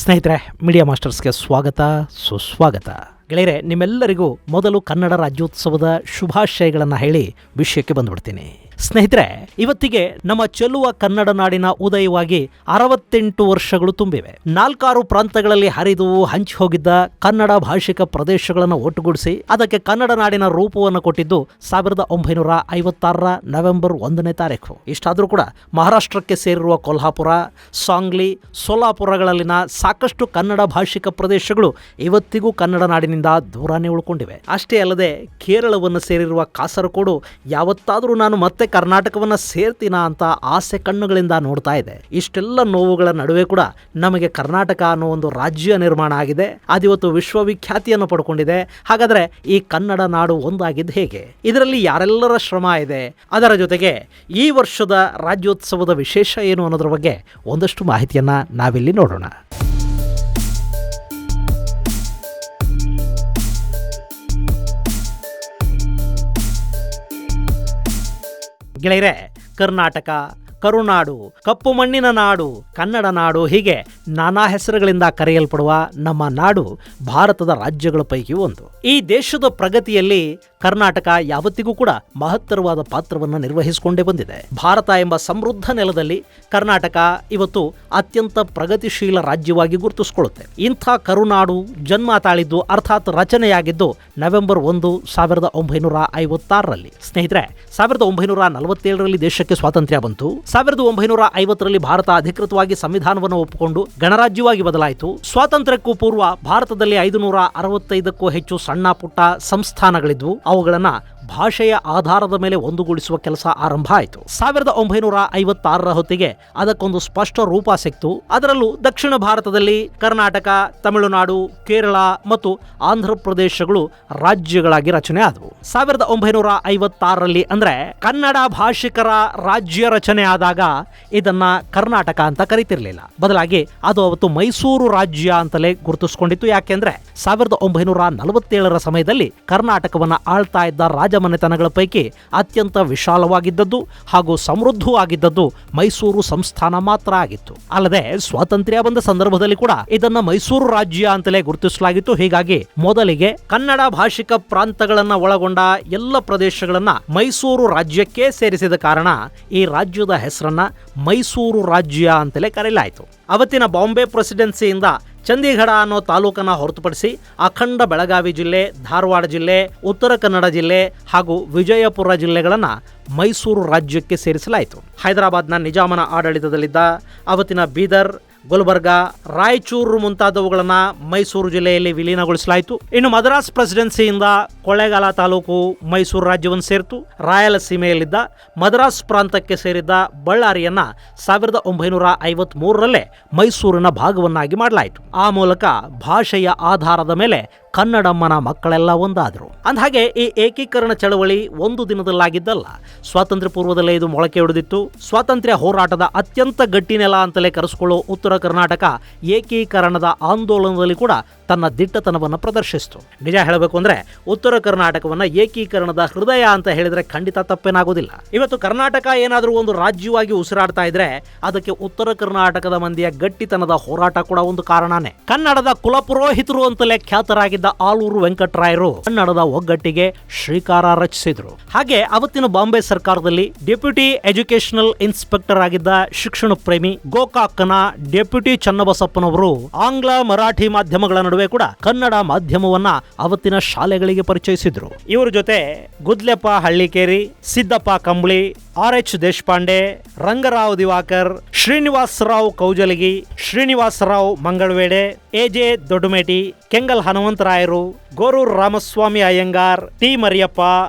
ಸ್ನೇಹಿತರೆ, ಮೀಡಿಯಾ ಮಾಸ್ಟರ್ಸ್ಗೆ ಸ್ವಾಗತ, ಸುಸ್ವಾಗತ. ಗೆಳೆಯರೆ, ನಿಮ್ಮೆಲ್ಲರಿಗೂ ಮೊದಲು ಕನ್ನಡ ರಾಜ್ಯೋತ್ಸವದ ಶುಭಾಶಯಗಳನ್ನು ಹೇಳಿ ವಿಷಯಕ್ಕೆ ಬಂದ್ಬಿಡ್ತೀನಿ. ಸ್ನೇಹಿತರೆ, ಇವತ್ತಿಗೆ ನಮ್ಮ ಚೆಲುವ ಕನ್ನಡ ನಾಡಿನ ಉದಯವಾಗಿ 68 ವರ್ಷಗಳು ತುಂಬಿವೆ. 4 ಪ್ರಾಂತಗಳಲ್ಲಿ ಹರಿದು ಹಂಚಿ ಹೋಗಿದ್ದ ಕನ್ನಡ ಭಾಷಿಕ ಪ್ರದೇಶಗಳನ್ನು ಒಟ್ಟುಗೂಡಿಸಿ ಅದಕ್ಕೆ ಕನ್ನಡ ನಾಡಿನ ರೂಪವನ್ನು ಕೊಟ್ಟಿದ್ದು 1956 ನವೆಂಬರ್ 1ನೇ ತಾರೀಕು. ಇಷ್ಟಾದರೂ ಕೂಡ ಮಹಾರಾಷ್ಟ್ರಕ್ಕೆ ಸೇರಿರುವ ಕೊಲ್ಹಾಪುರ, ಸಾಂಗ್ಲಿ, ಸೋಲಾಪುರಗಳಲ್ಲಿನ ಸಾಕಷ್ಟು ಕನ್ನಡ ಭಾಷಿಕ ಪ್ರದೇಶಗಳು ಇವತ್ತಿಗೂ ಕನ್ನಡ ನಾಡಿನಿಂದ ದೂರನೇ ಉಳ್ಕೊಂಡಿವೆ. ಅಷ್ಟೇ ಅಲ್ಲದೆ ಕೇರಳವನ್ನು ಸೇರಿರುವ ಕಾಸರಗೋಡು ಯಾವತ್ತಾದರೂ ನಾನು ಮತ್ತೆ ಕರ್ನಾಟಕವನ್ನ ಸೇರ್ತೀನಾ ಅಂತ ಆಸೆ ಕಣ್ಣುಗಳಿಂದ ನೋಡ್ತಾ ಇದೆ. ಇಷ್ಟೆಲ್ಲ ನೋವುಗಳ ನಡುವೆ ಕೂಡ ನಮಗೆ ಕರ್ನಾಟಕ ಅನ್ನೋ ಒಂದು ರಾಜ್ಯ ನಿರ್ಮಾಣ ಆಗಿದೆ. ಅದಿವತ್ತು ವಿಶ್ವವಿಖ್ಯಾತಿಯನ್ನು ಪಡ್ಕೊಂಡಿದೆ. ಹಾಗಾದ್ರೆ ಈ ಕನ್ನಡ ನಾಡು ಒಂದಾಗಿದ್ದು ಹೇಗೆ? ಇದರಲ್ಲಿ ಯಾರೆಲ್ಲರ ಶ್ರಮ ಇದೆ? ಅದರ ಜೊತೆಗೆ ಈ ವರ್ಷದ ರಾಜ್ಯೋತ್ಸವದ ವಿಶೇಷ ಏನು ಅನ್ನೋದ್ರ ಬಗ್ಗೆ ಒಂದಷ್ಟು ಮಾಹಿತಿಯನ್ನ ನಾವಿಲ್ಲಿ ನೋಡೋಣ. ಗೆಳೆಯರೆ, ಕರ್ನಾಟಕ, ಕರುನಾಡು, ಕಪ್ಪು ಮಣ್ಣಿನ ನಾಡು, ಕನ್ನಡ ನಾಡು, ಹೀಗೆ ನಾನಾ ಹೆಸರುಗಳಿಂದ ಕರೆಯಲ್ಪಡುವ ನಮ್ಮ ನಾಡು ಭಾರತದ ರಾಜ್ಯಗಳ ಪೈಕಿ ಒಂದು. ಈ ದೇಶದ ಪ್ರಗತಿಯಲ್ಲಿ ಕರ್ನಾಟಕ ಯಾವತ್ತಿಗೂ ಕೂಡ ಮಹತ್ತರವಾದ ಪಾತ್ರವನ್ನು ನಿರ್ವಹಿಸಿಕೊಂಡೇ ಬಂದಿದೆ. ಭಾರತ ಎಂಬ ಸಮೃದ್ಧ ನೆಲದಲ್ಲಿ ಕರ್ನಾಟಕ ಇವತ್ತು ಅತ್ಯಂತ ಪ್ರಗತಿಶೀಲ ರಾಜ್ಯವಾಗಿ ಗುರುತಿಸಿಕೊಳ್ಳುತ್ತೆ. ಇಂಥ ಕರುನಾಡು ಜನ್ಮ ತಾಳಿದ್ದು, ಅರ್ಥಾತ್ ರಚನೆಯಾಗಿದ್ದು ನವೆಂಬರ್ 1, 1956ರಲ್ಲಿ. ಸ್ನೇಹಿತರೆ, 1947ರಲ್ಲಿ ದೇಶಕ್ಕೆ ಸ್ವಾತಂತ್ರ್ಯ ಬಂತು. 1950ರಲ್ಲಿ ಭಾರತ ಅಧಿಕೃತವಾಗಿ ಸಂವಿಧಾನವನ್ನು ಒಪ್ಪಿಕೊಂಡು ಗಣರಾಜ್ಯವಾಗಿ ಬದಲಾಯಿತು. ಸ್ವಾತಂತ್ರ್ಯಕ್ಕೂ ಪೂರ್ವ ಭಾರತದಲ್ಲಿ 565ಕ್ಕೂ ಹೆಚ್ಚು ಸಣ್ಣ ಪುಟ್ಟ ಸಂಸ್ಥಾನಗಳಿದ್ವು. ಅವುಗಳನ್ನ ಭಾಷೆಯ ಆಧಾರದ ಮೇಲೆ ಒಂದುಗೂಡಿಸುವ ಕೆಲಸ ಆರಂಭ ಆಯಿತು. 1956ರ ಹೊತ್ತಿಗೆ ಅದಕ್ಕೊಂದು ಸ್ಪಷ್ಟ ರೂಪ ಸಿಕ್ತು. ಅದರಲ್ಲೂ ದಕ್ಷಿಣ ಭಾರತದಲ್ಲಿ ಕರ್ನಾಟಕ, ತಮಿಳುನಾಡು, ಕೇರಳ ಮತ್ತು ಆಂಧ್ರ ಪ್ರದೇಶಗಳು ರಾಜ್ಯಗಳಾಗಿ ರಚನೆ ಆದವು. 1956ರಲ್ಲಿ ಅಂದ್ರೆ ಕನ್ನಡ ಭಾಷಿಕರ ರಾಜ್ಯ ರಚನೆ ಆದಾಗ ಇದನ್ನ ಕರ್ನಾಟಕ ಅಂತ ಕರೀತಿರ್ಲಿಲ್ಲ. ಬದಲಾಗಿ ಅದು ಅವತ್ತು ಮೈಸೂರು ರಾಜ್ಯ ಅಂತಲೇ ಗುರುತಿಸಿಕೊಂಡಿತ್ತು. ಯಾಕೆಂದ್ರೆ 1947ರ ಸಮಯದಲ್ಲಿ ಕರ್ನಾಟಕವನ್ನ ಆಳ್ತಾ ಇದ್ದ ರಾಜಮನೆತನಗಳ ಪೈಕಿ ಅತ್ಯಂತ ವಿಶಾಲವಾಗಿದ್ದದ್ದು ಹಾಗೂ ಸಮೃದ್ಧವಾಗಿದ್ದದ್ದು ಮೈಸೂರು ಸಂಸ್ಥಾನ ಮಾತ್ರ ಆಗಿತ್ತು. ಅಲ್ಲದೆ ಸ್ವಾತಂತ್ರ್ಯ ಬಂದ ಸಂದರ್ಭದಲ್ಲಿ ಕೂಡ ಇದನ್ನ ಮೈಸೂರು ರಾಜ್ಯ ಅಂತಲೇ ಗುರುತಿಸಲಾಗಿತ್ತು. ಹೀಗಾಗಿ ಮೊದಲಿಗೆ ಕನ್ನಡ ಭಾಷಿಕ ಪ್ರಾಂತಗಳನ್ನ ಒಳಗೊಂಡ ಎಲ್ಲ ಪ್ರದೇಶಗಳನ್ನ ಮೈಸೂರು ರಾಜ್ಯಕ್ಕೆ ಸೇರಿಸಿದ ಕಾರಣ ಈ ರಾಜ್ಯದ ಹೆಸರನ್ನ ಮೈಸೂರು ರಾಜ್ಯ ಅಂತಲೇ ಕರೆಯಲಾಯಿತು. ಅವತ್ತಿನ ಬಾಂಬೆ ಪ್ರೆಸಿಡೆನ್ಸಿಯಿಂದ ಚಂಡೀಗಢ ಅನ್ನೋ ತಾಲೂಕನ್ನ ಹೊರತುಪಡಿಸಿ ಅಖಂಡ ಬೆಳಗಾವಿ ಜಿಲ್ಲೆ, ಧಾರವಾಡ ಜಿಲ್ಲೆ, ಉತ್ತರ ಕನ್ನಡ ಜಿಲ್ಲೆ ಹಾಗೂ ವಿಜಯಪುರ ಜಿಲ್ಲೆಗಳನ್ನು ಮೈಸೂರು ರಾಜ್ಯಕ್ಕೆ ಸೇರಿಸಲಾಯಿತು. ಹೈದರಾಬಾದ್ನ ನಿಜಾಮನ ಆಡಳಿತದಲ್ಲಿದ್ದ ಅವತ್ತಿನ ಬೀದರ್, ಗುಲ್ಬರ್ಗಾ, ರಾಯಚೂರು ಮುಂತಾದವುಗಳನ್ನ ಮೈಸೂರು ಜಿಲ್ಲೆಯಲ್ಲಿ ವಿಲೀನಗೊಳಿಸಲಾಯಿತು. ಇನ್ನು ಮದ್ರಾಸ್ ಪ್ರೆಸಿಡೆನ್ಸಿಯಿಂದ ಕೊಳ್ಳೇಗಾಲ ತಾಲೂಕು ಮೈಸೂರು ರಾಜ್ಯವನ್ನು ಸೇರಿತು. ರಾಯಲಸೀಮೆಯಲ್ಲಿದ್ದ ಮದ್ರಾಸ್ ಪ್ರಾಂತಕ್ಕೆ ಸೇರಿದ್ದ ಬಳ್ಳಾರಿಯನ್ನ 1953ರಲ್ಲೇ ಮೈಸೂರಿನ ಭಾಗವನ್ನಾಗಿ ಮಾಡಲಾಯಿತು. ಆ ಮೂಲಕ ಭಾಷೆಯ ಆಧಾರದ ಮೇಲೆ ಕನ್ನಡಮ್ಮನ ಮಕ್ಕಳೆಲ್ಲ ಒಂದಾದರು. ಅಂದಹಾಗೆ ಈ ಏಕೀಕರಣ ಚಳವಳಿ ಒಂದು ದಿನದಲ್ಲಾಗಿದ್ದಲ್ಲ. ಸ್ವಾತಂತ್ರ್ಯ ಪೂರ್ವದಲ್ಲೇ ಇದು ಮೊಳಕೆ ಹೊಡೆದಿತ್ತು. ಸ್ವಾತಂತ್ರ್ಯ ಹೋರಾಟದ ಅತ್ಯಂತ ಗಟ್ಟಿನೆಲ ಅಂತಲೇ ಕರೆಸಿಕೊಳ್ಳೋ ಉತ್ತರ ಕರ್ನಾಟಕ ಏಕೀಕರಣದ ಆಂದೋಲನದಲ್ಲಿ ಕೂಡ ತನ್ನ ದಿಟ್ಟತನವನ್ನು ಪ್ರದರ್ಶಿಸಿತು. ನಿಜ ಹೇಳಬೇಕು ಅಂದ್ರೆ ಉತ್ತರ ಕರ್ನಾಟಕವನ್ನ ಏಕೀಕರಣದ ಹೃದಯ ಅಂತ ಹೇಳಿದ್ರೆ ಖಂಡಿತ ತಪ್ಪೇನಾಗೋದಿಲ್ಲ. ಇವತ್ತು ಕರ್ನಾಟಕ ಏನಾದರೂ ಒಂದು ರಾಜ್ಯವಾಗಿ ಉಸಿರಾಡ್ತಾ ಇದ್ರೆ ಅದಕ್ಕೆ ಉತ್ತರ ಕರ್ನಾಟಕದ ಮಂದಿಯ ಗಟ್ಟಿತನದ ಹೋರಾಟ ಕೂಡ ಒಂದು ಕಾರಣನೇ. ಕನ್ನಡದ ಕುಲಪುರೋಹಿತರು ಅಂತಲೇ ಖ್ಯಾತರಾಗಿದ್ದ ಆಲೂರು ವೆಂಕಟರಾಯರು ಕನ್ನಡದ ಒಗ್ಗಟ್ಟಿಗೆ ಶ್ರೀಕಾರ ರಚಿಸಿದ್ರು. ಹಾಗೆ ಅವತ್ತಿನ ಬಾಂಬೆ ಸರ್ಕಾರದಲ್ಲಿ ಡೆಪ್ಯೂಟಿ ಎಜುಕೇಶನಲ್ ಇನ್ಸ್ಪೆಕ್ಟರ್ ಆಗಿದ್ದ ಶಿಕ್ಷಣ ಪ್ರೇಮಿ ಗೋಕಾಕನ ಡೆಪ್ಯೂಟಿ ಚನ್ನಬಸಪ್ಪನವರು ಆಂಗ್ಲ ಮರಾಠಿ ಮಾಧ್ಯಮಗಳ ನಡುವೆ ಕೂಡ ಕನ್ನಡ ಮಾಧ್ಯಮವನ್ನ ಅವತ್ತಿನ ಶಾಲೆಗಳಿಗೆ ಪರಿಚಯಿಸಿದ್ರು. ಇವರ ಜೊತೆ ಗುದ್ಲೆಪ್ಪ ಹಳ್ಳಿಕೇರಿ, ಸಿದ್ದಪ್ಪ ಕಂಬಳಿ, R.H. ದೇಶಪಾಂಡೆ, ರಂಗರಾವ್ ದಿವಾಕರ್, ಶ್ರೀನಿವಾಸರಾವ್ ಕೌಜಲಗಿ, ಶ್ರೀನಿವಾಸರಾವ್ ಮಂಗಳವೇಡೆ, A.J. ದೊಡ್ಡಮೇಟಿ, ಕೆಂಗಲ್ ಹನುಮಂತರಾಯರು, ಗೋರೂರು ರಾಮಸ್ವಾಮಿ ಅಯ್ಯಂಗಾರ್, ಟಿ ಮರಿಯಪ್ಪ,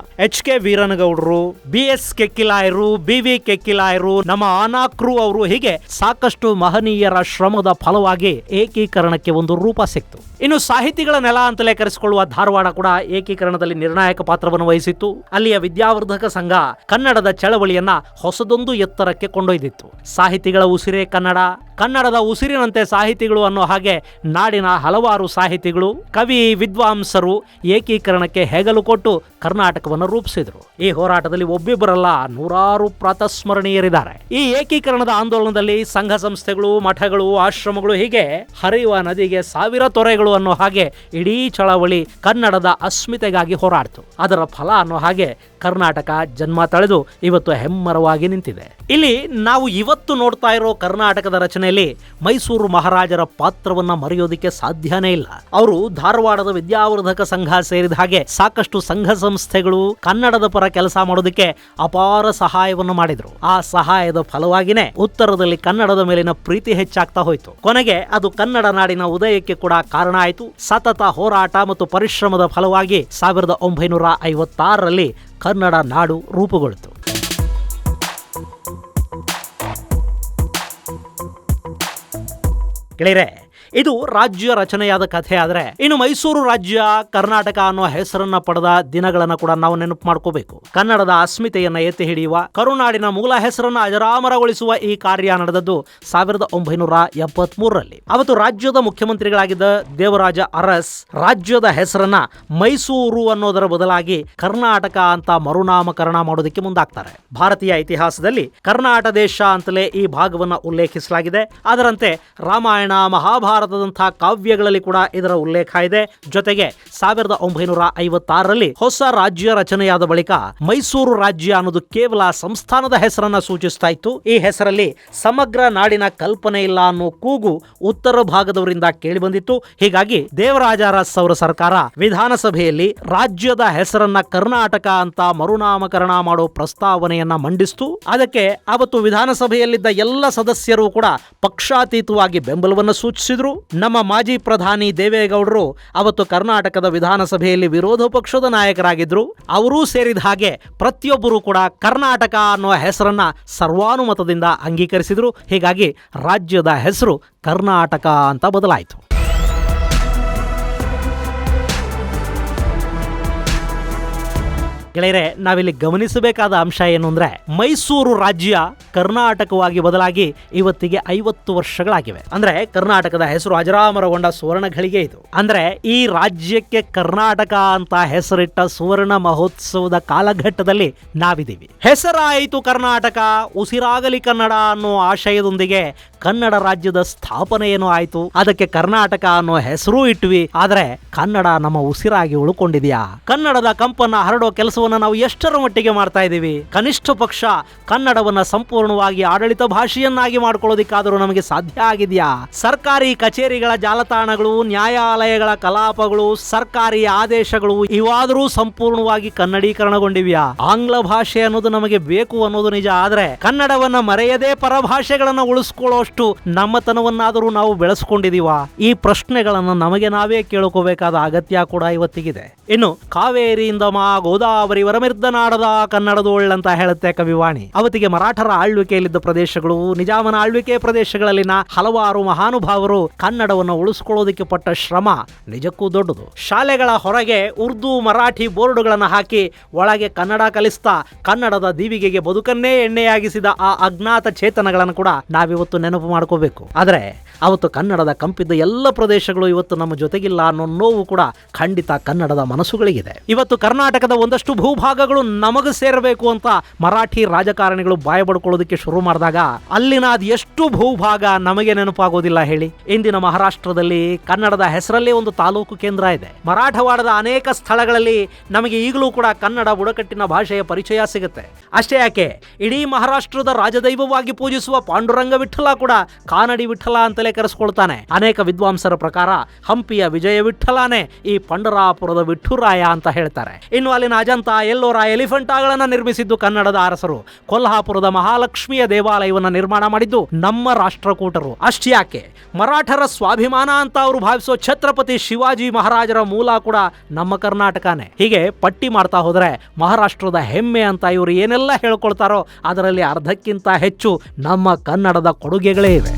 H.K. ವೀರನಗೌಡರು, B.S. ಕೆಕ್ಕಿಲಾಯರು, B.V. ಕೆಕ್ಕಿಲಾಯರು, ನಮ್ಮ ಆನಾಕ್ರು ಅವರು, ಹೀಗೆ ಸಾಕಷ್ಟು ಮಹನೀಯರ ಶ್ರಮದ ಫಲವಾಗಿ ಏಕೀಕರಣಕ್ಕೆ ಒಂದು ರೂಪ ಸಿಕ್ತು. ಇನ್ನು ಸಾಹಿತಿಗಳ ನೆಲ ಅಂತಲೇ ಕರೆಸಿಕೊಳ್ಳುವ ಧಾರವಾಡ ಕೂಡ ಏಕೀಕರಣದಲ್ಲಿ ನಿರ್ಣಾಯಕ ಪಾತ್ರವನ್ನು ವಹಿಸಿತ್ತು. ಅಲ್ಲಿಯ ವಿದ್ಯಾವರ್ಧಕ ಸಂಘ ಕನ್ನಡದ ಚಳವಳಿಯನ್ನ ಹೊಸದೊಂದು ಎತ್ತರಕ್ಕೆ ಕೊಂಡೊಯ್ದಿತ್ತು. ಸಾಹಿತಿಗಳ ಉಸಿರೇ ಕನ್ನಡ, ಕನ್ನಡದ ಉಸಿರಿನಂತೆ ಸಾಹಿತಿಗಳು ಅನ್ನೋ ಹಾಗೆ ನಾಡಿನ ಹಲವಾರು ಸಾಹಿತಿಗಳು, ಕವಿ, ವಿದ್ವಾಂಸರು ಏಕೀಕರಣಕ್ಕೆ ಹೆಗಲು ಕೊಟ್ಟು ಕರ್ನಾಟಕವನ್ನು ರೂಪಿಸಿದ್ರು. ಈ ಹೋರಾಟದಲ್ಲಿ ಒಬ್ಬಿಬ್ಬರಲ್ಲ, ನೂರಾರು ಪ್ರಾತಸ್ಮರಣೀಯರಿದ್ದಾರೆ. ಈ ಏಕೀಕರಣದ ಆಂದೋಲನದಲ್ಲಿ ಸಂಘ ಸಂಸ್ಥೆಗಳು, ಮಠಗಳು, ಆಶ್ರಮಗಳು, ಹೀಗೆ ಹರಿಯುವ ನದಿಗೆ ಸಾವಿರ ತೊರೆಗಳು ಅನ್ನೋ ಹಾಗೆ ಇಡೀ ಚಳವಳಿ ಕನ್ನಡದ ಅಸ್ಮಿತೆಗಾಗಿ ಹೋರಾಡ್ತು. ಅದರ ಫಲ ಅನ್ನೋ ಹಾಗೆ ಕರ್ನಾಟಕ ಜನ್ಮ ತಳೆದು ಇವತ್ತು ಹೆಮ್ಮರವಾಗಿ ನಿಂತಿದೆ. ಇಲ್ಲಿ ನಾವು ಇವತ್ತು ನೋಡ್ತಾ ಇರೋ ಕರ್ನಾಟಕದ ರಚನೆಯಲ್ಲಿ ಮೈಸೂರು ಮಹಾರಾಜರ ಪಾತ್ರವನ್ನ ಮರೆಯೋದಿಕ್ಕೆ ಸಾಧ್ಯನೇ ಇಲ್ಲ. ಅವರು ಧಾರವಾಡದ ವಿದ್ಯಾವರ್ಧಕ ಸಂಘ ಸೇರಿದ ಹಾಗೆ ಸಾಕಷ್ಟು ಸಂಘ ಸಂಸ್ಥೆಗಳು ಕನ್ನಡದ ಪರ ಕೆಲಸ ಮಾಡೋದಕ್ಕೆ ಅಪಾರ ಸಹಾಯವನ್ನು ಮಾಡಿದ್ರು. ಆ ಸಹಾಯದ ಫಲವಾಗಿನೇ ಉತ್ತರದಲ್ಲಿ ಕನ್ನಡದ ಮೇಲಿನ ಪ್ರೀತಿ ಹೆಚ್ಚಾಗ್ತಾ ಹೋಯ್ತು. ಕೊನೆಗೆ ಅದು ಕನ್ನಡ ನಾಡಿನ ಉದಯಕ್ಕೆ ಕೂಡ ಕಾರಣ ಆಯಿತು. ಸತತ ಹೋರಾಟ ಮತ್ತು ಪರಿಶ್ರಮದ ಫಲವಾಗಿ 1956ರಲ್ಲಿ ಕನ್ನಡ ನಾಡು ರೂಪುಗೊಳ್ತು. ಗೆಳೆಯರೆ, ಇದು ರಾಜ್ಯ ರಚನೆಯಾದ ಕಥೆ. ಆದರೆ ಇನ್ನು ಮೈಸೂರು ರಾಜ್ಯ ಕರ್ನಾಟಕ ಅನ್ನೋ ಹೆಸರನ್ನ ಪಡೆದ ದಿನಗಳನ್ನ ಕೂಡ ನಾವು ನೆನಪು ಮಾಡ್ಕೋಬೇಕು. ಕನ್ನಡದ ಅಸ್ಮಿತೆಯನ್ನ ಎತ್ತಿ ಹಿಡಿಯುವ, ಕರುನಾಡಿನ ಮೂಲ ಹೆಸರನ್ನ ಅಜರಾಮರಗೊಳಿಸುವ ಈ ಕಾರ್ಯ ನಡೆದದ್ದು 1973ರಲ್ಲಿ. ಅವತ್ತು ರಾಜ್ಯದ ಮುಖ್ಯಮಂತ್ರಿಗಳಾಗಿದ್ದ ದೇವರಾಜ ಅರಸ್ ರಾಜ್ಯದ ಹೆಸರನ್ನ ಮೈಸೂರು ಅನ್ನೋದರ ಬದಲಾಗಿ ಕರ್ನಾಟಕ ಅಂತ ಮರುನಾಮಕರಣ ಮಾಡೋದಕ್ಕೆ ಮುಂದಾಗ್ತಾರೆ. ಭಾರತೀಯ ಇತಿಹಾಸದಲ್ಲಿ ಕರ್ನಾಟಕ ದೇಶ ಅಂತಲೇ ಈ ಭಾಗವನ್ನ ಉಲ್ಲೇಖಿಸಲಾಗಿದೆ. ಅದರಂತೆ ರಾಮಾಯಣ, ಮಹಾಭಾರತ ಕಾವ್ಯಗಳಲ್ಲಿ ಕೂಡ ಇದರ ಉಲ್ಲೇಖ ಇದೆ. ಜೊತೆಗೆ 1956ರಲ್ಲಿ ಹೊಸ ರಾಜ್ಯ ರಚನೆಯಾದ ಬಳಿಕ ಮೈಸೂರು ರಾಜ್ಯ ಅನ್ನೋದು ಕೇವಲ ಸಂಸ್ಥಾನದ ಹೆಸರನ್ನ ಸೂಚಿಸ್ತಾ ಇತ್ತು. ಈ ಹೆಸರಲ್ಲಿ ಸಮಗ್ರ ನಾಡಿನ ಕಲ್ಪನೆ ಇಲ್ಲ ಅನ್ನೋ ಕೂಗು ಉತ್ತರ ಭಾಗದವರಿಂದ ಕೇಳಿ ಬಂದಿತ್ತು. ಹೀಗಾಗಿ ದೇವರಾಜ ಅರಸ್ ಅವರ ಸರ್ಕಾರ ವಿಧಾನಸಭೆಯಲ್ಲಿ ರಾಜ್ಯದ ಹೆಸರನ್ನ ಕರ್ನಾಟಕ ಅಂತ ಮರುನಾಮಕರಣ ಮಾಡೋ ಪ್ರಸ್ತಾವನೆಯನ್ನ ಮಂಡಿಸಿತು. ಅದಕ್ಕೆ ಅವತ್ತು ವಿಧಾನಸಭೆಯಲ್ಲಿದ್ದ ಎಲ್ಲ ಸದಸ್ಯರು ಕೂಡ ಪಕ್ಷಾತೀತವಾಗಿ ಬೆಂಬಲವನ್ನು ಸೂಚಿಸಿದ್ರು. ನಮ್ಮ ಮಾಜಿ ಪ್ರಧಾನಿ ದೇವೇಗೌಡರು ಅವತ್ತು ಕರ್ನಾಟಕದ ವಿಧಾನಸಭೆಯಲ್ಲಿ ವಿರೋಧ ಪಕ್ಷದ ನಾಯಕರಾಗಿದ್ರು. ಅವರೂ ಸೇರಿದ ಹಾಗೆ ಪ್ರತಿಯೊಬ್ಬರು ಕೂಡ ಕರ್ನಾಟಕ ಅನ್ನೋ ಹೆಸರನ್ನ ಸರ್ವಾನುಮತದಿಂದ ಅಂಗೀಕರಿಸಿದ್ರು. ಹೀಗಾಗಿ ರಾಜ್ಯದ ಹೆಸರು ಕರ್ನಾಟಕ ಅಂತ ಬದಲಾಯಿತು. ಗೆಳೆಯರೆ, ನಾವಿಲ್ಲಿ ಗಮನಿಸಬೇಕಾದ ಅಂಶ ಏನು ಅಂದ್ರೆ, ಮೈಸೂರು ರಾಜ್ಯ ಕರ್ನಾಟಕವಾಗಿ ಬದಲಾಗಿ ಇವತ್ತಿಗೆ 50 ವರ್ಷಗಳಾಗಿವೆ. ಅಂದ್ರೆ ಕರ್ನಾಟಕದ ಹೆಸರು ಅಜರಾಮರಗೊಂಡ ಸುವರ್ಣ ಘಳಿಗೆ ಇದು. ಅಂದ್ರೆ ಈ ರಾಜ್ಯಕ್ಕೆ ಕರ್ನಾಟಕ ಅಂತ ಹೆಸರಿಟ್ಟ ಸುವರ್ಣ ಮಹೋತ್ಸವದ ಕಾಲಘಟ್ಟದಲ್ಲಿ ನಾವಿದ್ದೀವಿ. ಹೆಸರಾಯಿತು ಕರ್ನಾಟಕ, ಉಸಿರಾಗಲಿ ಕನ್ನಡ ಅನ್ನೋ ಆಶಯದೊಂದಿಗೆ ಕನ್ನಡ ರಾಜ್ಯದ ಸ್ಥಾಪನೆ ಏನೋ ಆಯ್ತು. ಅದಕ್ಕೆ ಕರ್ನಾಟಕ ಅನ್ನೋ ಹೆಸರು ಇಟ್ವಿ. ಆದ್ರೆ ಕನ್ನಡ ನಮ್ಮ ಉಸಿರಾಗಿ ಉಳ್ಕೊಂಡಿದ್ಯಾ? ಕನ್ನಡದ ಕಂಪನ್ನ ಹರಡೋ ಕೆಲಸವನ್ನ ನಾವು ಎಷ್ಟರ ಮಟ್ಟಿಗೆ ಮಾಡ್ತಾ ಇದ್ದೀವಿ? ಕನಿಷ್ಠ ಪಕ್ಷ ಕನ್ನಡವನ್ನ ಸಂಪೂರ್ಣವಾಗಿ ಆಡಳಿತ ಭಾಷೆಯನ್ನಾಗಿ ಮಾಡ್ಕೊಳ್ಳೋದಿಕ್ಕಾದರೂ ನಮಗೆ ಸಾಧ್ಯ ಆಗಿದ್ಯಾ? ಸರ್ಕಾರಿ ಕಚೇರಿಗಳ ಜಾಲತಾಣಗಳು, ನ್ಯಾಯಾಲಯಗಳ ಕಲಾಪಗಳು, ಸರ್ಕಾರಿ ಆದೇಶಗಳು ಇವಾದರೂ ಸಂಪೂರ್ಣವಾಗಿ ಕನ್ನಡೀಕರಣಗೊಂಡಿವ್ಯಾ? ಆಂಗ್ಲ ಭಾಷೆ ಅನ್ನೋದು ನಮಗೆ ಬೇಕು ಅನ್ನೋದು ನಿಜ. ಆದ್ರೆ ಕನ್ನಡವನ್ನ ಮರೆಯದೇ ಪರಭಾಷೆಗಳನ್ನ ಉಳಿಸ್ಕೊಳ್ಳೋ ನಮ್ಮತನವನ್ನಾದರೂ ನಾವು ಬೆಳೆಸ್ಕೊಂಡಿದೀವಾ? ಈ ಪ್ರಶ್ನೆಗಳನ್ನು ನಮಗೆ ನಾವೇ ಕೇಳ್ಕೋಬೇಕಾದ ಅಗತ್ಯ ಕೂಡ ಇವತ್ತಿಗಿದೆ. ಇನ್ನು ಕಾವೇರಿಯಿಂದ ಮಾ ಗೋದಾವರಿ ವರಮಿರ್ದನಾಡದ ಕನ್ನಡದೋಳ್ ಅಂತ ಹೇಳುತ್ತೆ ಕವಿವಾಣಿ. ಅವತ್ತಿಗೆ ಮರಾಠರ ಆಳ್ವಿಕೆಯಲ್ಲಿದ್ದ ಪ್ರದೇಶಗಳು, ನಿಜಾಮನ ಆಳ್ವಿಕೆ ಪ್ರದೇಶಗಳಲ್ಲಿನ ಹಲವಾರು ಮಹಾನುಭಾವರು ಕನ್ನಡವನ್ನು ಉಳಿಸ್ಕೊಳ್ಳೋದಕ್ಕೆ ಪಟ್ಟ ಶ್ರಮ ನಿಜಕ್ಕೂ ದೊಡ್ಡದು. ಶಾಲೆಗಳ ಹೊರಗೆ ಉರ್ದು, ಮರಾಠಿ ಬೋರ್ಡುಗಳನ್ನು ಹಾಕಿ ಒಳಗೆ ಕನ್ನಡ ಕಲಿಸ್ತಾ ಕನ್ನಡದ ದೀವಿಗೆಗೆ ಬದುಕನ್ನೇ ಎಣ್ಣೆಯಾಗಿಸಿದ ಆ ಅಜ್ಞಾತ ಚೇತನಗಳನ್ನು ಕೂಡ ನಾವಿವತ್ತು ನೆನಪು ಮಾಡ್ಕೋಬೇಕು. ಆದ್ರೆ ಅವತ್ತು ಕನ್ನಡದ ಕಂಪಿದ್ದ ಎಲ್ಲ ಪ್ರದೇಶಗಳು ಇವತ್ತು ನಮ್ಮ ಜೊತೆಗಿಲ್ಲ ಅನ್ನೋ ನೋವು ಕೂಡ ಖಂಡಿತ ಕನ್ನಡದ ಮನಸ್ಸುಗಳಿಗಿದೆ. ಇವತ್ತು ಕರ್ನಾಟಕದ ಒಂದಷ್ಟು ಭೂಭಾಗಗಳು ನಮಗೆ ಸೇರಬೇಕು ಅಂತ ಮರಾಠಿ ರಾಜಕಾರಣಿಗಳು ಬಾಯ ಬಡ್ಕೊಳ್ಳೋದಕ್ಕೆ ಶುರು ಮಾಡಿದಾಗ ಅಲ್ಲಿನ ಎಷ್ಟು ಭೂಭಾಗ ನಮಗೆ ನೆನಪಾಗೋದಿಲ್ಲ ಹೇಳಿ? ಇಂದಿನ ಮಹಾರಾಷ್ಟ್ರದಲ್ಲಿ ಕನ್ನಡದ ಹೆಸರಲ್ಲೇ ಒಂದು ತಾಲೂಕು ಕೇಂದ್ರ ಇದೆ. ಮರಾಠವಾಡದ ಅನೇಕ ಸ್ಥಳಗಳಲ್ಲಿ ನಮಗೆ ಈಗಲೂ ಕೂಡ ಕನ್ನಡ ಬುಡಕಟ್ಟಿನ ಭಾಷೆಯ ಪರಿಚಯ ಸಿಗುತ್ತೆ. ಅಷ್ಟೇ ಯಾಕೆ, ಇಡೀ ಮಹಾರಾಷ್ಟ್ರದ ರಾಜದೈವವಾಗಿ ಪೂಜಿಸುವ ಪಾಂಡುರಂಗ ವಿಠಲ ಕೂಡ ಕಾನಡಿ ವಿಠಲ ಅಂತಲೇ ಕರೆಸ್ಕೊಳ್ತಾನೆ. ಅನೇಕ ವಿದ್ವಾಂಸರ ಪ್ರಕಾರ ಹಂಪಿಯ ವಿಜಯ ವಿಠಲಾನೇ ಈ ಪಂಡರಾಪುರದ ವಿಠುರಾಯ ಅಂತ ಹೇಳ್ತಾರೆ. ಇನ್ನು ಅಲ್ಲಿನ ಅಜಂತ, ಎಲ್ಲೋರ, ಎಲಿಫೆಂಟಾಗಳನ್ನ ನಿರ್ಮಿಸಿದ್ದು ಕನ್ನಡದ ಅರಸರು. ಕೊಲ್ಹಾಪುರದ ಮಹಾಲಕ್ಷ್ಮಿಯ ದೇವಾಲಯವನ್ನು ನಿರ್ಮಾಣ ಮಾಡಿದ್ದು ನಮ್ಮ ರಾಷ್ಟ್ರಕೂಟರು. ಅಷ್ಟೇ ಯಾಕೆ, ಮರಾಠರ ಸ್ವಾಭಿಮಾನ ಅಂತ ಅವರು ಭಾವಿಸೋ ಛತ್ರಪತಿ ಶಿವಾಜಿ ಮಹಾರಾಜರ ಮೂಲ ಕೂಡ ನಮ್ಮ ಕರ್ನಾಟಕನೇ. ಹೀಗೆ ಪಟ್ಟಿ ಮಾಡ್ತಾ ಹೋದ್ರೆ ಮಹಾರಾಷ್ಟ್ರದ ಹೆಮ್ಮೆ ಅಂತ ಇವರು ಏನೆಲ್ಲ ಹೇಳ್ಕೊಳ್ತಾರೋ ಅದರಲ್ಲಿ ಅರ್ಧಕ್ಕಿಂತ ಹೆಚ್ಚು ನಮ್ಮ ಕನ್ನಡದ ಕೊಡುಗೆಗಳೇ ಇವೆ.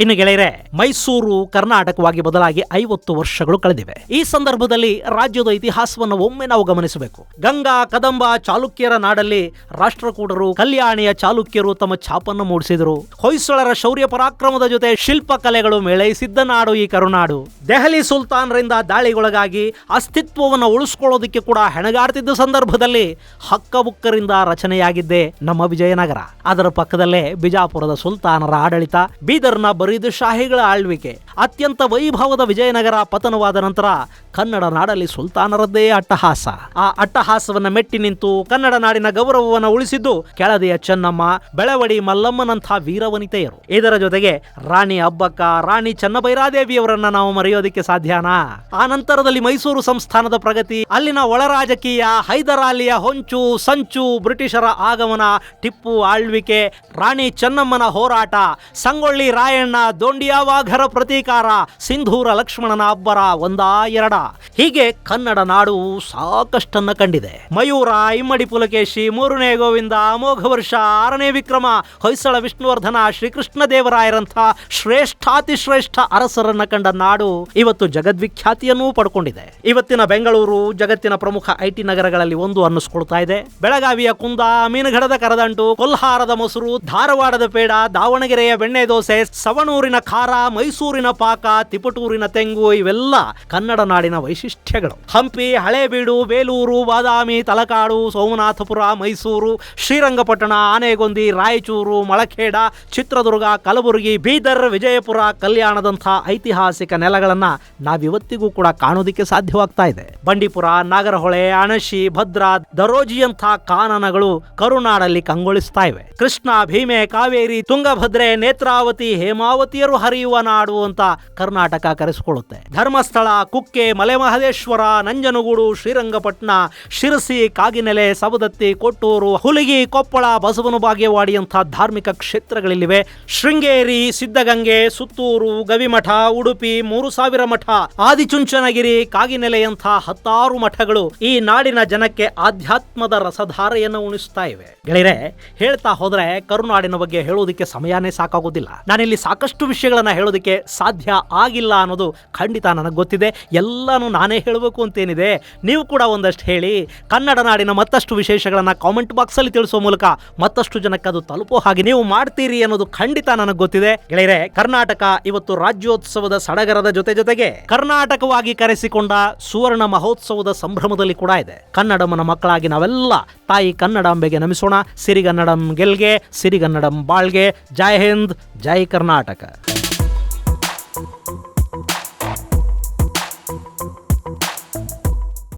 ಇನ್ನು ಗೆಳೆಯರೆ, ಮೈಸೂರು ಕರ್ನಾಟಕವಾಗಿ ಬದಲಾಗಿ 50 ವರ್ಷಗಳು ಕಳೆದಿವೆ. ಈ ಸಂದರ್ಭದಲ್ಲಿ ರಾಜ್ಯದ ಇತಿಹಾಸವನ್ನು ಒಮ್ಮೆ ನಾವು ಗಮನಿಸಬೇಕು. ಗಂಗಾ, ಕದಂಬ, ಚಾಲುಕ್ಯರ ನಾಡಲ್ಲಿ ರಾಷ್ಟ್ರಕೂಟರು, ಕಲ್ಯಾಣಿಯ ಚಾಲುಕ್ಯರು ತಮ್ಮ ಛಾಪನ್ನು ಮೂಡಿಸಿದರು. ಹೊಯ್ಸಳರ ಶೌರ್ಯ ಪರಾಕ್ರಮದ ಜೊತೆ ಶಿಲ್ಪಕಲೆಗಳು ಮೇಳೈಸಿದ್ದ ನಾಡು ಈ ಕರುನಾಡು. ದೆಹಲಿ ಸುಲ್ತಾನರಿಂದ ದಾಳಿಗೊಳಗಾಗಿ ಅಸ್ತಿತ್ವವನ್ನು ಉಳಿಸಿಕೊಳ್ಳೋದಕ್ಕೆ ಕೂಡ ಹೆಣಗಾಡ್ತಿದ್ದ ಸಂದರ್ಭದಲ್ಲಿ ಹಕ್ಕಬುಕ್ಕರಿಂದ ರಚನೆಯಾಗಿದ್ದೆ ನಮ್ಮ ವಿಜಯನಗರ. ಅದರ ಪಕ್ಕದಲ್ಲೇ ಬಿಜಾಪುರದ ಸುಲ್ತಾನರ ಆಡಳಿತ, ಬೀದರ್ನ ಬರೀದ್ ಶಾಹಿಗಳ ಆಳ್ವಿಕೆ. ಅತ್ಯಂತ ವೈಭವದ ವಿಜಯನಗರ ಪತನವಾದ ನಂತರ ಕನ್ನಡ ನಾಡಲ್ಲಿ ಸುಲ್ತಾನರದ್ದೇ ಅಟ್ಟಹಾಸ. ಆ ಅಟ್ಟಹಾಸವನ್ನ ಮೆಟ್ಟಿ ನಿಂತು ಕನ್ನಡ ನಾಡಿನ ಗೌರವವನ್ನು ಉಳಿಸಿದ್ದು ಕೆಳದಿಯ ಚೆನ್ನಮ್ಮ, ಬೆಳವಡಿ ಮಲ್ಲಮ್ಮನಂಥ ವೀರವನಿತೆಯರು. ಇದರ ಜೊತೆಗೆ ರಾಣಿ ಅಬ್ಬಕ್ಕ, ರಾಣಿ ಚೆನ್ನಭೈರಾದೇವಿಯವರನ್ನ ನಾವು ಮರೆಯೋದಿಕ್ಕೆ ಸಾಧ್ಯನಾ? ಆ ನಂತರದಲ್ಲಿ ಮೈಸೂರು ಸಂಸ್ಥಾನದ ಪ್ರಗತಿ, ಅಲ್ಲಿನ ಒಳ ರಾಜಕೀಯ, ಹೈದರಾಲಿಯ ಹೊಂಚು ಸಂಚು, ಬ್ರಿಟಿಷರ ಆಗಮನ, ಟಿಪ್ಪು ಆಳ್ವಿಕೆ, ರಾಣಿ ಚೆನ್ನಮ್ಮನ ಹೋರಾಟ, ಸಂಗೊಳ್ಳಿ ರಾಯಣ್ಣ, ದೊಂಡಿಯಾವಾಘರ ಪ್ರತೀಕಾರ, ಸಿಂಧೂರ ಲಕ್ಷ್ಮಣನ ಅಬ್ಬರ ಒಂದಾ ಎರಡ, ಹೀಗೆ ಕನ್ನಡ ನಾಡು ಸಾಕಷ್ಟನ್ನ ಕಂಡಿದೆ. ಮಯೂರ, ಇಮ್ಮಡಿ ಪುಲಕೇಶಿ, ಮೂರನೇ ಗೋವಿಂದ, ಅಮೋಘ ವರ್ಷ, 6ನೇ ವಿಕ್ರಮ, ಹೊಯ್ಸಳ ವಿಷ್ಣುವರ್ಧನ, ಶ್ರೀಕೃಷ್ಣ ದೇವರಾಯರಂಥ ಶ್ರೇಷ್ಠಾತಿಶ್ರೇಷ್ಠ ಅರಸರನ್ನ ಕಂಡ ನಾಡು ಇವತ್ತು ಜಗದ್ವಿಖ್ಯಾತಿಯನ್ನೂ ಪಡ್ಕೊಂಡಿದೆ. ಇವತ್ತಿನ ಬೆಂಗಳೂರು ಜಗತ್ತಿನ ಪ್ರಮುಖ ಐಟಿ ನಗರಗಳಲ್ಲಿ ಒಂದು ಅನ್ನಿಸ್ಕೊಳ್ತಾ ಇದೆ. ಬೆಳಗಾವಿಯ ಕುಂದ, ಮೀನುಗಡದ ಕರದಂಟು, ಕೊಲ್ಹಾರದ ಮೊಸರು, ಧಾರವಾಡದ ಪೇಡ, ದಾವಣಗೆರೆಯ ಬೆಣ್ಣೆ ದೋಸೆ, ಸವಣೂರಿನ ಖಾರ, ಮೈಸೂರಿನ ಪಾಕ, ತಿಪಟೂರಿನ ತೆಂಗು ಇವೆಲ್ಲ ಕನ್ನಡ ನಾಡಿನ ವೈಶಿಷ್ಟ್ಯಗಳು. ಹಂಪಿ, ಹಳೇಬೀಡು, ಬೇಲೂರು, ಬಾದಾಮಿ, ತಲಕಾಡು, ಸೋಮನಾಥಪುರ, ಮೈಸೂರು, ಶ್ರೀರಂಗಪಟ್ಟಣ, ಆನೆಗೊಂದಿ, ರಾಯಚೂರು, ಮಳಖೇಡ, ಚಿತ್ರದುರ್ಗ, ಕಲಬುರಗಿ, ಬೀದರ್, ವಿಜಯಪುರ, ಕಲ್ಯಾಣದಂಥ ಐತಿಹಾಸಿಕ ನೆಲಗಳನ್ನ ನಾವಿವತ್ತಿಗೂ ಕೂಡ ಕಾಣೋದಿಕ್ಕೆ ಸಾಧ್ಯವಾಗ್ತಾ ಇದೆ. ಬಂಡೀಪುರ, ನಾಗರಹೊಳೆ, ಅಣಶಿ, ಭದ್ರಾ, ದರೋಜಿಯಂಥ ಕಾನನಗಳು ಕರುನಾಡಲ್ಲಿ ಕಂಗೊಳಿಸ್ತಾ ಇವೆ. ಕೃಷ್ಣ, ಭೀಮೆ, ಕಾವೇರಿ, ತುಂಗಭದ್ರೆ, ನೇತ್ರಾವತಿ, ಹೇಮಾವತಿಯರು ಹರಿಯುವ ನಾಡು ಅಂತ ಕರ್ನಾಟಕ ಕರೆಸಿಕೊಳ್ಳುತ್ತೆ. ಧರ್ಮಸ್ಥಳ, ಕುಕ್ಕೆ, ಮಲೆಮಹದೇಶ್ವರ, ನಂಜನಗೂಡು, ಶ್ರೀರಂಗಪಟ್ಟಣ, ಶಿರಸಿ, ಕಾಗಿನೆಲೆ, ಸವದತ್ತಿ, ಕೊಟ್ಟೂರು, ಹುಲಿಗಿ, ಕೊಪ್ಪಳ, ಬಸವನ ಬಾಗೇವಾಡಿಯಂಥ ಧಾರ್ಮಿಕ ಕ್ಷೇತ್ರಗಳಿವೆ. ಶೃಂಗೇರಿ, ಸಿದ್ಧಗಂಗೆ, ಸುತ್ತೂರು, ಗವಿಮಠ, ಉಡುಪಿ, 3000 ಮಠ, ಆದಿಚುಂಚನಗಿರಿ, ಕಾಗಿನೆಲೆಯಂಥ 10 ಮಠಗಳು ಈ ನಾಡಿನ ಜನಕ್ಕೆ ಆಧ್ಯಾತ್ಮದ ರಸಧಾರೆಯನ್ನು ಉಣಿಸ್ತಾ ಇವೆ. ಗೆಳೆಯರೆ, ಹೇಳ್ತಾ ಹೋದ್ರೆ ಕರುನಾಡಿನ ಬಗ್ಗೆ ಹೇಳೋದಕ್ಕೆ ಸಮಯನೇ ಸಾಕಾಗೋದಿಲ್ಲ. ನಾನಿಲ್ಲಿ ಸಾಕಷ್ಟು ವಿಷಯಗಳನ್ನ ಹೇಳೋದಕ್ಕೆ ಸಾಧ್ಯ ಆಗಿಲ್ಲ ಅನ್ನೋದು ಖಂಡಿತ ನನಗೆ ಗೊತ್ತಿದೆ. ಎಲ್ಲಾನು ನಾನೇ ಹೇಳಬೇಕು ಅಂತೇನಿದೆ. ನೀವು ಕೂಡ ಒಂದಷ್ಟು ಹೇಳಿ. ಕನ್ನಡ ನಾಡಿನ ಮತ್ತಷ್ಟು ವಿಶೇಷಗಳನ್ನ ಕಾಮೆಂಟ್ ಬಾಕ್ಸ್ ಅಲ್ಲಿ ತಿಳಿಸೋ ಮೂಲಕ ಮತ್ತಷ್ಟು ಜನಕ್ಕೆ ಅದು ತಲುಪೋ ಹಾಗೆ ನೀವು ಮಾಡ್ತೀರಿ ಅನ್ನೋದು ಖಂಡಿತ ನನಗೆ ಗೊತ್ತಿದೆ. ಗೆಳೆಯರೆ, ಕರ್ನಾಟಕ ಇವತ್ತು ರಾಜ್ಯೋತ್ಸವದ ಸಡಗರದ ಜೊತೆಗೆ ಕರ್ನಾಟಕವಾಗಿ ಕರೆಸಿಕೊಂಡ ಸುವರ್ಣ ಮಹೋತ್ಸವದ ಸಂಭ್ರಮದಲ್ಲಿ ಕೂಡ ಇದೆ. ಕನ್ನಡಮ್ಮನ ಮಕ್ಕಳಾಗಿ ನಾವೆಲ್ಲ ತಾಯಿ ಕನ್ನಡಾಂಬೆಗೆ ನಮಿಸೋಣ. ಸಿರಿಗನ್ನಡಂ ಗೆಲ್ಗೆ, ಸಿರಿಗನ್ನಡಂ ಬಾಳ್ಗೆ. ಜೈ ಹಿಂದ್, ಜೈ ಕರ್ನಾಟಕ.